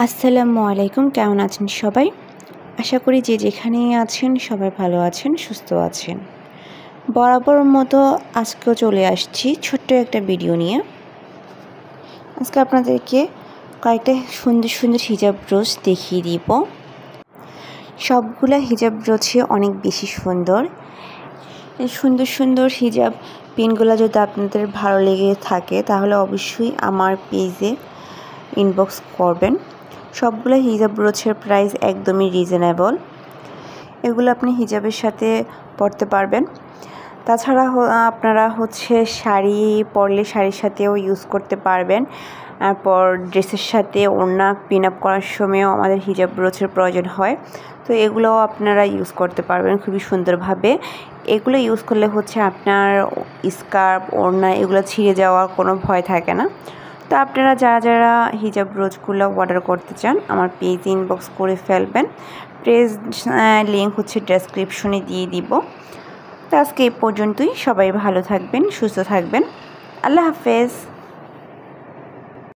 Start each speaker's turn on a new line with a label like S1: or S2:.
S1: আসসালামু আলাইকুম, কেমন আছেন সবাই? আশা করি যে যেখানেই আছেন সবাই ভালো আছেন, সুস্থ আছেন। বরাবর মতো আজকেও চলে আসছি ছোট্ট একটা ভিডিও নিয়ে। আজকে আপনাদেরকে কয়েকটা সুন্দর সুন্দর হিজাব রোজ দেখিয়ে দিব। সবগুলা হিজাব রোজে অনেক বেশি সুন্দর। এই সুন্দর সুন্দর হিজাব পিনগুলো যদি আপনাদের ভালো লেগে থাকে তাহলে অবশ্যই আমার পেজে ইনবক্স করবেন। সবগুলো হিজাব রোজের প্রাইস একদমই রিজনেবল। এগুলো আপনি হিজাবের সাথে পরতে পারবেন। তাছাড়া আপনারা শাড়ি পরলে শাড়ির সাথেও ইউজ করতে পারবেন। তারপর ড্রেসের সাথে ওড়না পিন আপ করার সময়ও আমাদের হিজাব রোজের প্রয়োজন হয়, তো এগুলোও আপনারা ইউজ করতে পারবেন খুবই সুন্দরভাবে। এগুলো ইউজ করলে আপনার স্কার্ফ ওড়না এগুলো ছিঁড়ে যাওয়ার কোনো ভয় থাকে না। তো আপনারা যারা হিজাব রোজগুলো অর্ডার করতে চান আমার পেজ ইনবক্স করে ফেলবেন। পেজ লিঙ্ক ডেসক্রিপশনে দিয়ে দিব। তো আজকে এই পর্যন্তই। সবাই ভালো থাকবেন, সুস্থ থাকবেন। আল্লাহ হাফেজ।